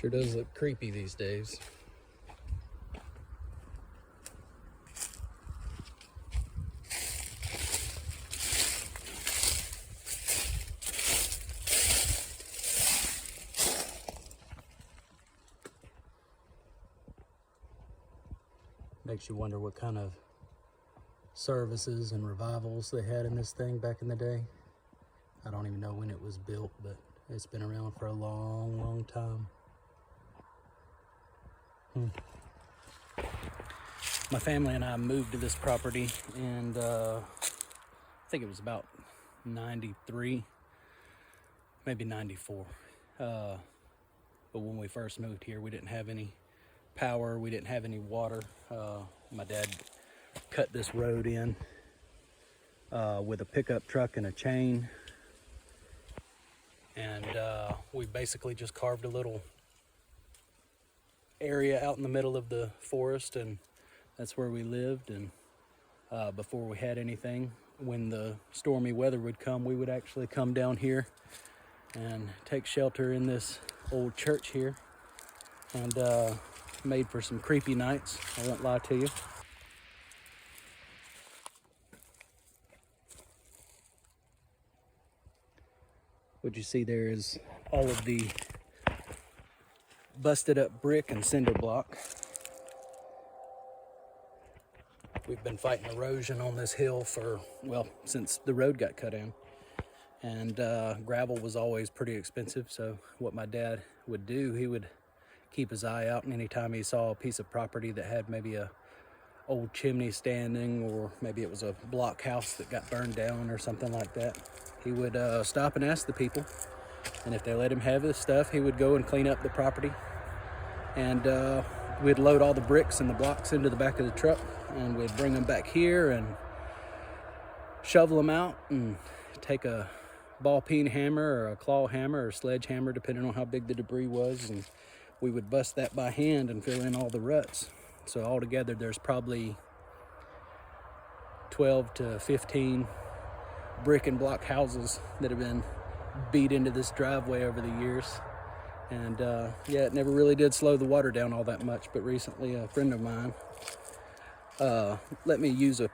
Sure does look creepy these days. Makes you wonder what kind of services and revivals they had in this thing back in the day. I don't even know when it was built, but it's been around for a long, long time. My family and I moved to this property, and I think it was about 93, maybe 94. But when we first moved here, we didn't have any power, we didn't have any water. My dad cut this road in with a pickup truck and a chain, and we basically just carved a little area out in the middle of the forest, and that's where we lived. And before we had anything, when the stormy weather would come, we would actually come down here and take shelter in this old church here, and made for some creepy nights, I won't lie to you. What you see there is all of the busted up brick and cinder block. We've been fighting erosion on this hill for, well, since the road got cut in. And gravel was always pretty expensive, so what my dad would do, he would keep his eye out, and anytime he saw a piece of property that had maybe a old chimney standing, or maybe it was a block house that got burned down or something like that, he would stop and ask the people, and if they let him have his stuff, he would go and clean up the property, and we'd load all the bricks and the blocks into the back of the truck, and we'd bring them back here and shovel them out, and take a ball-peen hammer or a claw hammer or sledgehammer, depending on how big the debris was, and we would bust that by hand and fill in all the ruts. So altogether there's probably 12 to 15 brick and block houses that have been beat into this driveway over the years. And yeah, it never really did slow the water down all that much, but recently a friend of mine let me use a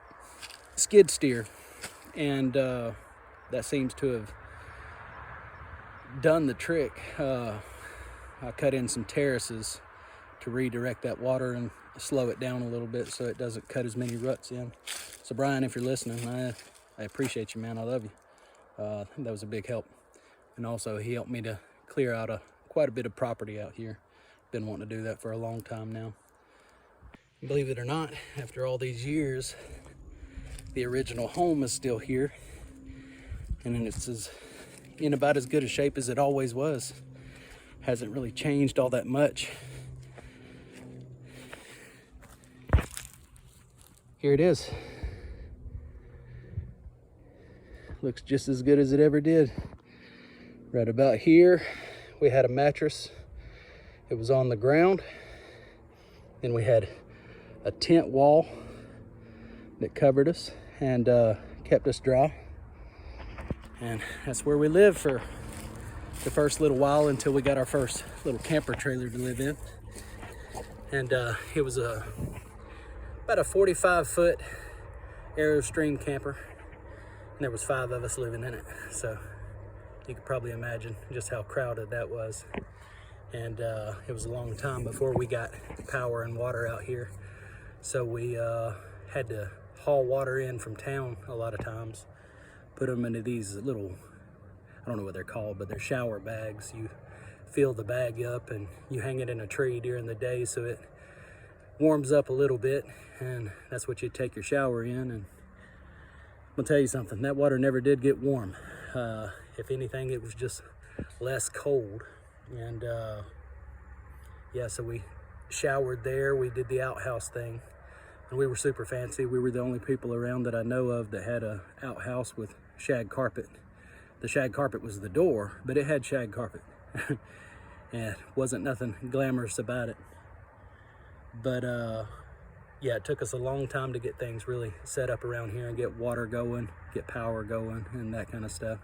skid steer, and that seems to have done the trick. I cut in some terraces to redirect that water and slow it down a little bit so it doesn't cut as many ruts in. So Brian, if you're listening, I appreciate you, man. I love you. That was a big help. And also he helped me to clear out quite a bit of property out here. Been wanting to do that for a long time now. Believe it or not, after all these years, the original home is still here, and it's in about as good a shape as it always was. Hasn't really changed all that much. Here it is. Looks just as good as it ever did. Right about here, we had a mattress. It was on the ground. Then we had a tent wall that covered us and kept us dry. And that's where we lived for the first little while, until we got our first little camper trailer to live in. And it was about a 45-foot Airstream camper, and there was 5 of us living in it. So you could probably imagine just how crowded that was. And it was a long time before we got power and water out here. So we had to haul water in from town a lot of times, put them into these little, I don't know what they're called, but they're shower bags. You fill the bag up and you hang it in a tree during the day so it warms up a little bit, and that's what you take your shower in. And I'm gonna tell you something, that water never did get warm. If anything, it was just less cold. And yeah, so we showered there. We did the outhouse thing, and we were super fancy. We were the only people around that I know of that had a outhouse with shag carpet. The shag carpet was the door, but it had shag carpet. And wasn't nothing glamorous about it. But yeah, it took us a long time to get things really set up around here and get water going, get power going, and that kind of stuff.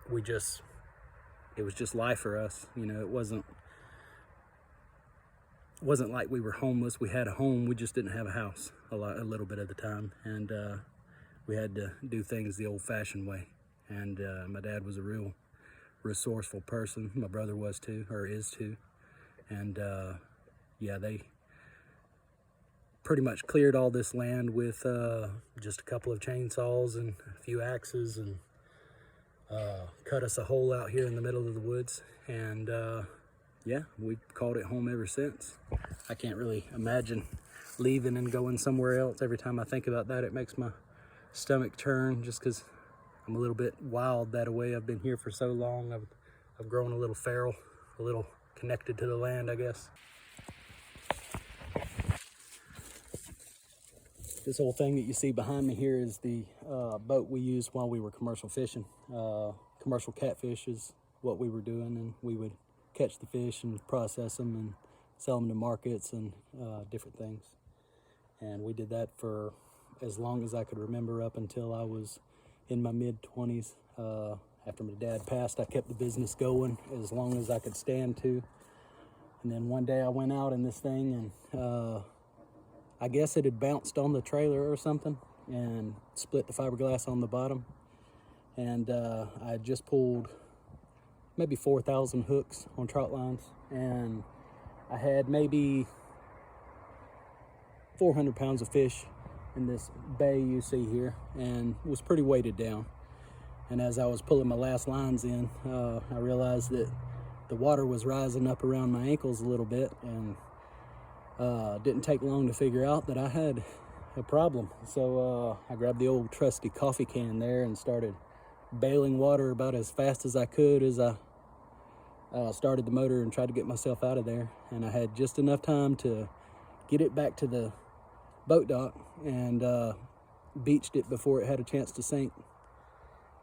We just it was just life for us. You know, it wasn't like we were homeless. We had a home, we just didn't have a house a little bit of the time, and we had to do things the old-fashioned way. And my dad was a real resourceful person. My brother was too, or is too. And yeah, they pretty much cleared all this land with just a couple of chainsaws and a few axes, and cut us a hole out here in the middle of the woods. And yeah, we've called it home ever since. I can't really imagine leaving and going somewhere else. Every time I think about that, it makes my stomach turn, just because I'm a little bit wild that way. I've been here for so long. I've grown a little feral, a little connected to the land, I guess. This whole thing that you see behind me here is the boat we used while we were commercial fishing. Commercial catfish is what we were doing, and we would catch the fish and process them and sell them to markets and different things. And we did that for as long as I could remember, up until I was in my mid-20s. After my dad passed, I kept the business going as long as I could stand to. And then one day I went out in this thing, and I guess it had bounced on the trailer or something and split the fiberglass on the bottom. And I had just pulled maybe 4,000 hooks on trout lines, and I had maybe 400 pounds of fish in this bay you see here, and was pretty weighted down. And as I was pulling my last lines in, I realized that the water was rising up around my ankles a little bit, and didn't take long to figure out that I had a problem. So I grabbed the old trusty coffee can there and started bailing water about as fast as I could as I started the motor and tried to get myself out of there. And I had just enough time to get it back to the boat dock and beached it before it had a chance to sink.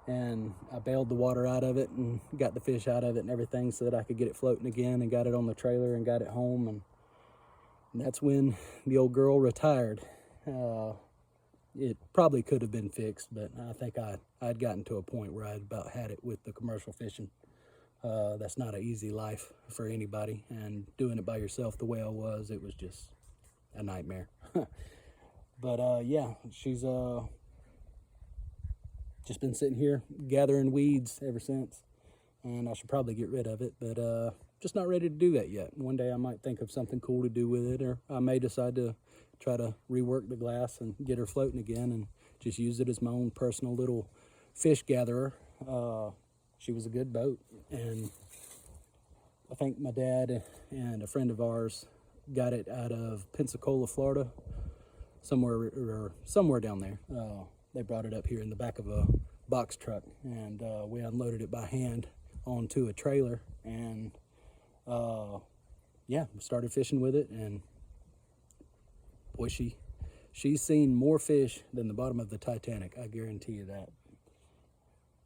And I bailed the water out of it and got the fish out of it and everything so that I could get it floating again, and got it on the trailer and got it home. And that's when the old girl retired. It probably could have been fixed, but I think I'd gotten to a point where I'd about had it with the commercial fishing. That's not an easy life for anybody, and doing it by yourself the way I was, it was just a nightmare. But yeah, she's just been sitting here gathering weeds ever since, and I should probably get rid of it, but just not ready to do that yet. One day I might think of something cool to do with it, or I may decide to try to rework the glass and get her floating again and just use it as my own personal little fish gatherer. She was a good boat, and I think my dad and a friend of ours got it out of Pensacola, Florida, somewhere down there. They brought it up here in the back of a box truck, and we unloaded it by hand onto a trailer, and yeah, we started fishing with it. And boy, she's seen more fish than the bottom of the Titanic, I guarantee you that.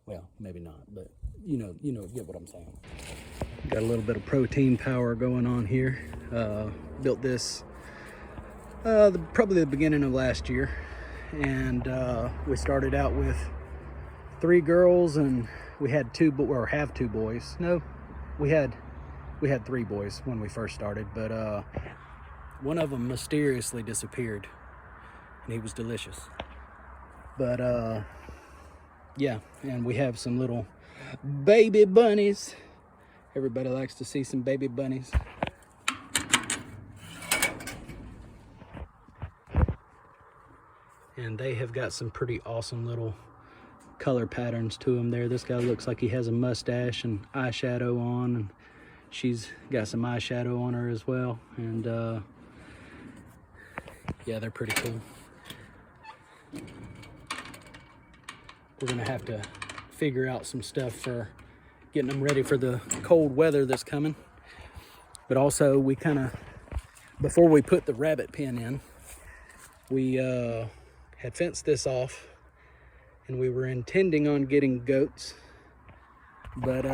Well, maybe not, but you know, get what I'm saying. Got a little bit of protein power going on here. Built this probably the beginning of last year, and we started out with 3 girls, and we had two boys. No, we had 3 boys when we first started, but one of them mysteriously disappeared, and he was delicious. But yeah, and we have some little baby bunnies. Everybody likes to see some baby bunnies. And they have got some pretty awesome little color patterns to them there. This guy looks like he has a mustache and eyeshadow on, and she's got some eyeshadow on her as well. And yeah, they're pretty cool. We're gonna have to figure out some stuff for getting them ready for the cold weather that's coming. But also, we kind of, before we put the rabbit pen in, we had fenced this off, and we were intending on getting goats. But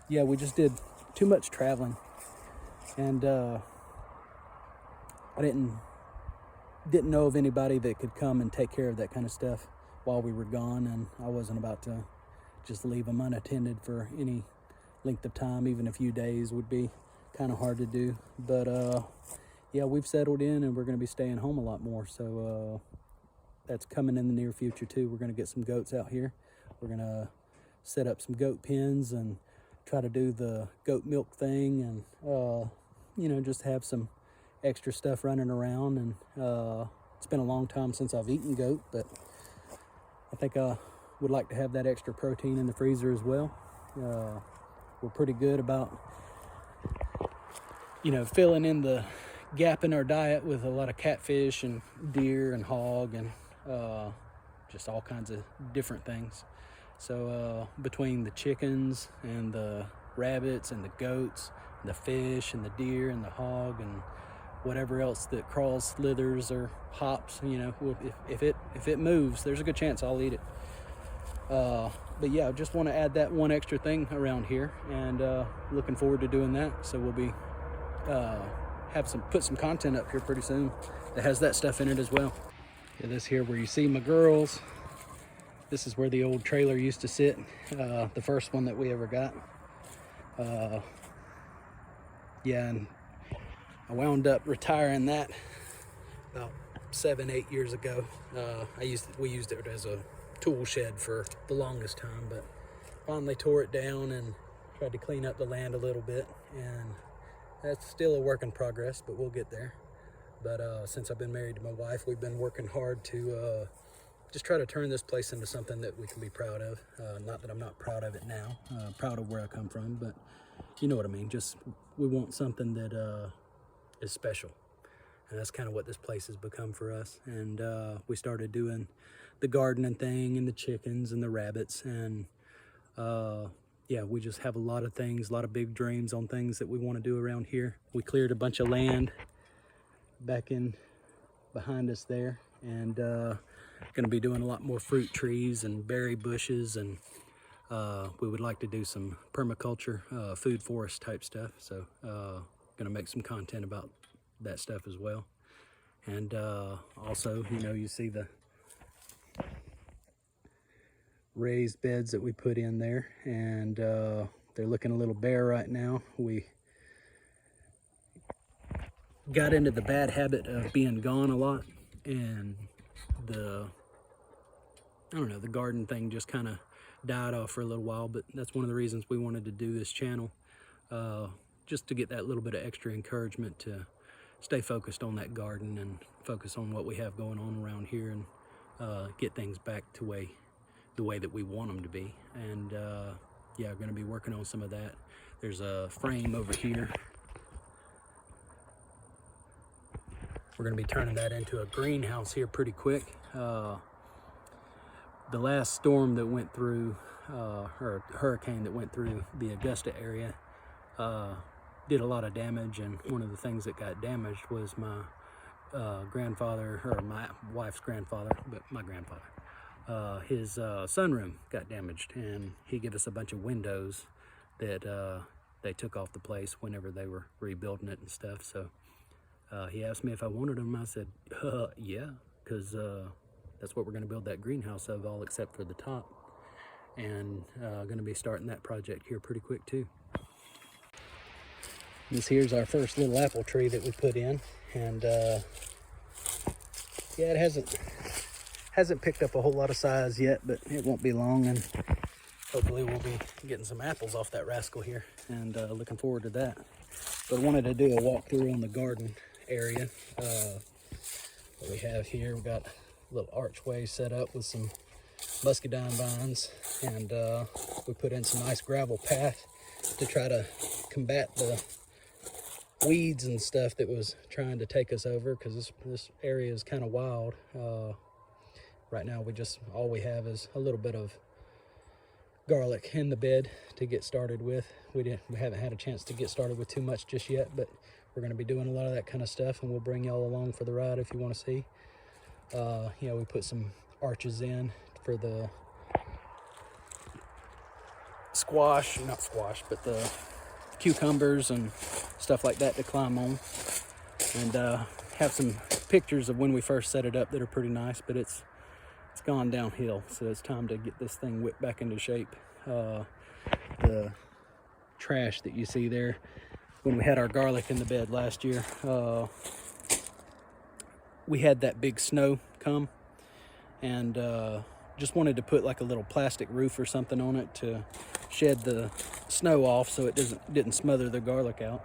yeah, we just did too much traveling, and I didn't know of anybody that could come and take care of that kind of stuff while we were gone, and I wasn't about to just leave them unattended for any length of time. Even a few days would be kind of hard to do. But yeah, we've settled in and we're going to be staying home a lot more. So that's coming in the near future too. We're going to get some goats out here. We're going to set up some goat pens and try to do the goat milk thing, and you know, just have some extra stuff running around. And it's been a long time since I've eaten goat, but I think I would like to have that extra protein in the freezer as well. We're pretty good about, you know, filling in the gap in our diet with a lot of catfish and deer and hog and just all kinds of different things. So between the chickens and the rabbits and the goats, and the fish and the deer and the hog and whatever else that crawls, slithers, or hops, you know, if it moves, there's a good chance I'll eat it. But yeah, I just want to add that one extra thing around here, and looking forward to doing that. So we'll be put some content up here pretty soon that has that stuff in it as well. Yeah, this here where you see my girls, this is where the old trailer used to sit, the first one that we ever got. Yeah, and I wound up retiring that about 7-8 years ago. We used it as a tool shed for the longest time, but finally tore it down and tried to clean up the land a little bit, and that's still a work in progress, but we'll get there. But since I've been married to my wife, we've been working hard to just try to turn this place into something that we can be proud of. Not that I'm not proud of it now, proud of where I come from, but you know what I mean. Just we want something that is special, and that's kind of what this place has become for us. And we started doing the gardening thing and the chickens and the rabbits, and yeah, we just have a lot of things, a lot of big dreams on things that we want to do around here. We cleared a bunch of land back in behind us there, and going to be doing a lot more fruit trees and berry bushes, and we would like to do some permaculture, food forest type stuff. So going to make some content about that stuff as well. And also, you know, you see the raised beds that we put in there, and they're looking a little bare right now. We got into the bad habit of being gone a lot, and the garden thing just kind of died off for a little while. But that's one of the reasons we wanted to do this channel, just to get that little bit of extra encouragement to stay focused on that garden and focus on what we have going on around here, and get things back to the way that we want them to be. And yeah, we're going to be working on some of that. There's a frame over here. We're going to be turning that into a greenhouse here pretty quick. The last storm that went through, or hurricane that went through the Augusta area, did a lot of damage, and one of the things that got damaged was my grandfather, or my wife's grandfather, but my grandfather. His sunroom got damaged, and he gave us a bunch of windows that they took off the place whenever they were rebuilding it and stuff. So he asked me if I wanted them. I said, yeah, because that's what we're going to build that greenhouse of, all except for the top. And going to be starting that project here pretty quick too. This here's our first little apple tree that we put in, and yeah, it hasn't picked up a whole lot of size yet, but it won't be long, and hopefully we'll be getting some apples off that rascal here, and looking forward to that. But I wanted to do a walkthrough on the garden area. What we have here, we've got a little archway set up with some muscadine vines, and we put in some nice gravel path to try to combat the weeds and stuff that was trying to take us over, because this area is kind of wild. Right now all we have is a little bit of garlic in the bed to get started with. We haven't had a chance to get started with too much just yet, but we're going to be doing a lot of that kind of stuff, and we'll bring y'all along for the ride if you want to see. You know, we put some arches in for the but the cucumbers and stuff like that to climb on, and have some pictures of when we first set it up that are pretty nice. But it's gone downhill, so it's time to get this thing whipped back into shape. The trash that you see there when we had our garlic in the bed last year. We had that big snow come, and just wanted to put like a little plastic roof or something on it to shed the snow off so it didn't smother the garlic out.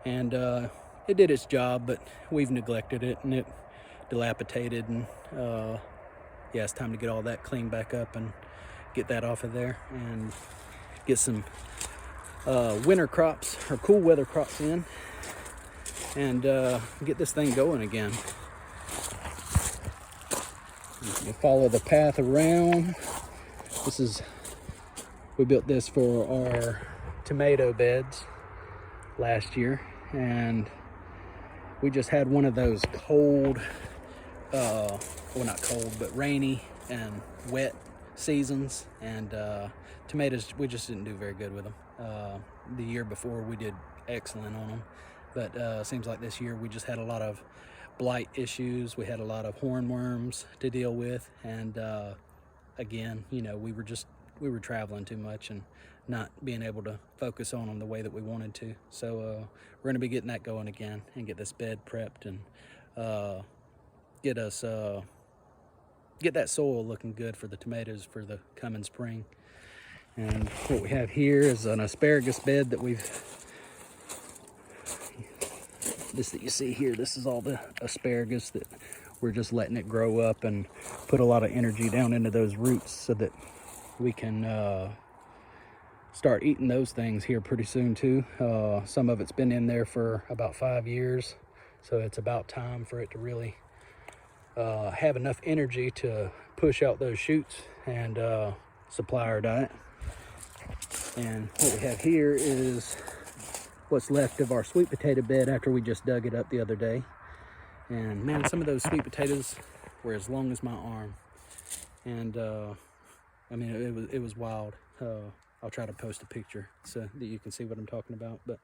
And it did its job, but we've neglected it, and it dilapidated, and yeah, it's time to get all that cleaned back up and get that off of there and get some winter crops or cool weather crops in, and get this thing going again. You follow the path around. We built this for our tomato beds last year, and we just had one of those cold, well, not cold, but rainy and wet seasons, and tomatoes, we just didn't do very good with them. The year before we did excellent on them, but seems like this year we just had a lot of blight issues. We had a lot of hornworms to deal with, and again, you know, we were traveling too much and not being able to focus on them the way that we wanted to. So we're going to be getting that going again and get this bed prepped and get that soil looking good for the tomatoes for the coming spring. And what we have here is an asparagus bed that this that you see here, this is all the asparagus that we're just letting it grow up and put a lot of energy down into those roots so that we can start eating those things here pretty soon too. Some of it's been in there for about 5 years, so it's about time for it to really have enough energy to push out those shoots and supply our diet. And what we have here is what's left of our sweet potato bed after we just dug it up the other day. And man, some of those sweet potatoes were as long as my arm, and I mean, it was wild. I'll try to post a picture so that you can see what I'm talking about. But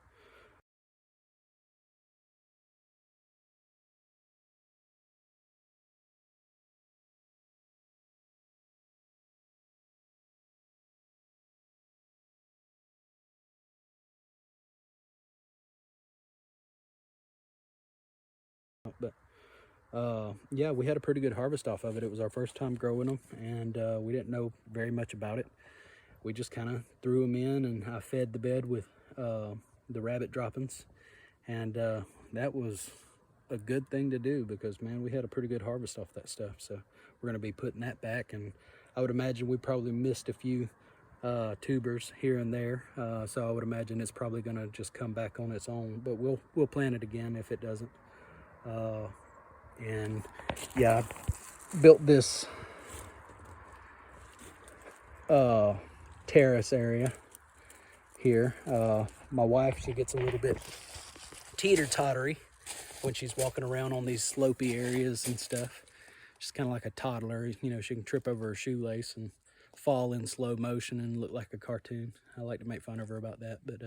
yeah, we had a pretty good harvest off of it. It was our first time growing them, and we didn't know very much about it. We just kind of threw them in, and I fed the bed with the rabbit droppings, and that was a good thing to do because, man, we had a pretty good harvest off that stuff. So we're going to be putting that back, and I would imagine we probably missed a few tubers here and there, so I would imagine it's probably going to just come back on its own, but we'll plant it again if it doesn't. And yeah, I built this terrace area here. My wife, she gets a little bit teeter-tottery when she's walking around on these slopey areas and stuff. She's kind of like a toddler, you know. She can trip over her shoelace and fall in slow motion and look like a cartoon. I like to make fun of her about that, but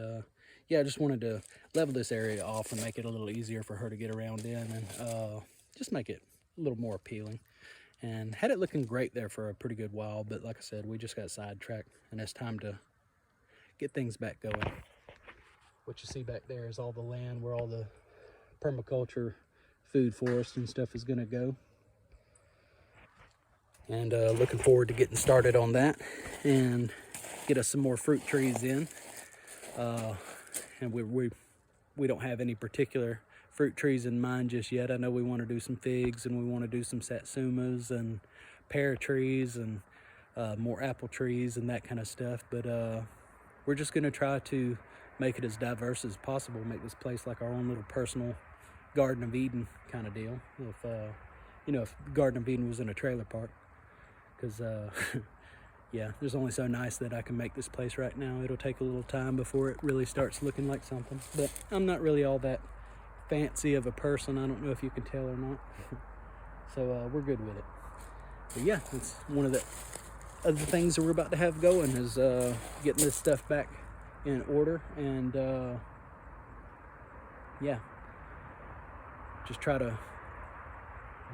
yeah, I just wanted to level this area off and make it a little easier for her to get around in, and just make it a little more appealing. And had it looking great there for a pretty good while, but like I said, we just got sidetracked, and it's time to get things back going. What you see back there is all the land where all the permaculture food forest and stuff is going to go. And looking forward to getting started on that and get us some more fruit trees in. And we don't have any particular fruit trees in mind just yet. I know we want to do some figs, and we want to do some satsumas and pear trees and more apple trees and that kind of stuff. But we're just going to try to make it as diverse as possible, make this place like our own little personal Garden of Eden kind of deal. If you know, if Garden of Eden was in a trailer park, because yeah, there's only so nice that I can make this place right now. It'll take a little time before it really starts looking like something, but I'm not really all that fancy of a person. I don't know if you can tell or not. So we're good with it. But yeah, it's one of the other things that we're about to have going is getting this stuff back in order, and yeah, just try to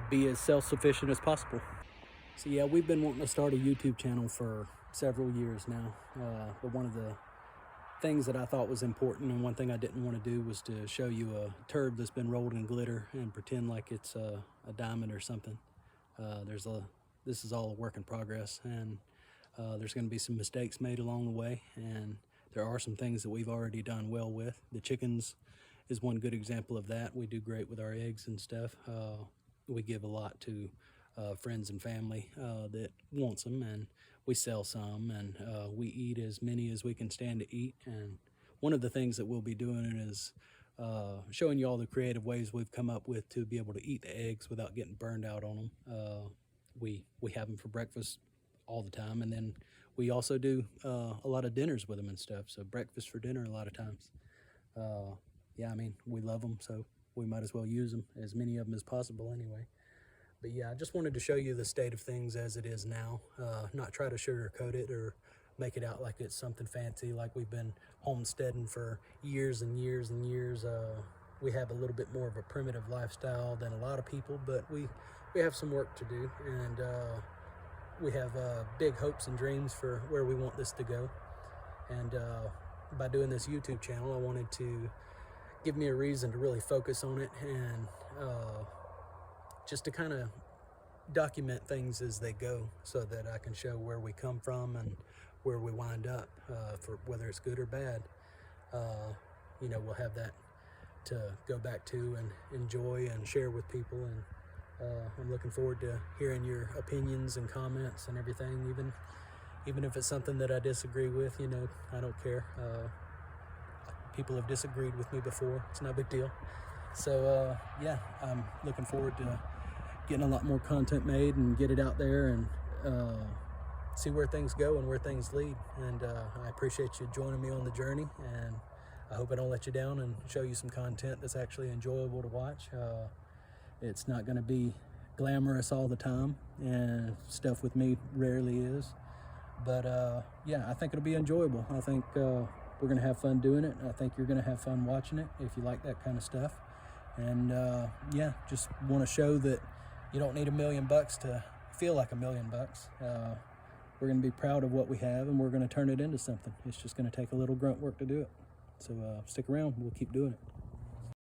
be as self-sufficient as possible. So yeah, we've been wanting to start a YouTube channel for several years now. But one of the things that I thought was important, and one thing I didn't want to do was to show you a turd that's been rolled in glitter and pretend like it's a diamond or something. This is all a work in progress, and there's going to be some mistakes made along the way, and there are some things that we've already done well with. The chickens is one good example of that. We do great with our eggs and stuff. We give a lot to friends and family that wants them, and we sell some, and we eat as many as we can stand to eat. And one of the things that we'll be doing is showing you all the creative ways we've come up with to be able to eat the eggs without getting burned out on them. We have them for breakfast all the time, and then we also do a lot of dinners with them and stuff. So breakfast for dinner a lot of times. Yeah, I mean, we love them, so we might as well use them, as many of them as possible anyway. But yeah, I just wanted to show you the state of things as it is now, not try to sugarcoat it or make it out like it's something fancy, like we've been homesteading for years and years and years. We have a little bit more of a primitive lifestyle than a lot of people, but we have some work to do, and we have big hopes and dreams for where we want this to go. And by doing this YouTube channel, I wanted to give me a reason to really focus on it, and just to kind of document things as they go, so that I can show where we come from and where we wind up, for whether it's good or bad. You know, we'll have that to go back to and enjoy and share with people, and I'm looking forward to hearing your opinions and comments and everything, even if it's something that I disagree with. You know, I don't care. People have disagreed with me before. It's no big deal. So yeah, I'm looking forward to getting a lot more content made and get it out there, and see where things go and where things lead. And I appreciate you joining me on the journey, and I hope I don't let you down and show you some content that's actually enjoyable to watch. It's not going to be glamorous all the time, and stuff with me rarely is, but yeah, I think it'll be enjoyable. I think we're going to have fun doing it. I think you're going to have fun watching it if you like that kind of stuff. And yeah, just want to show that you don't need $1 million to feel like $1 million. We're going to be proud of what we have, and we're going to turn it into something. It's just going to take a little grunt work to do it. So stick around. We'll keep doing it.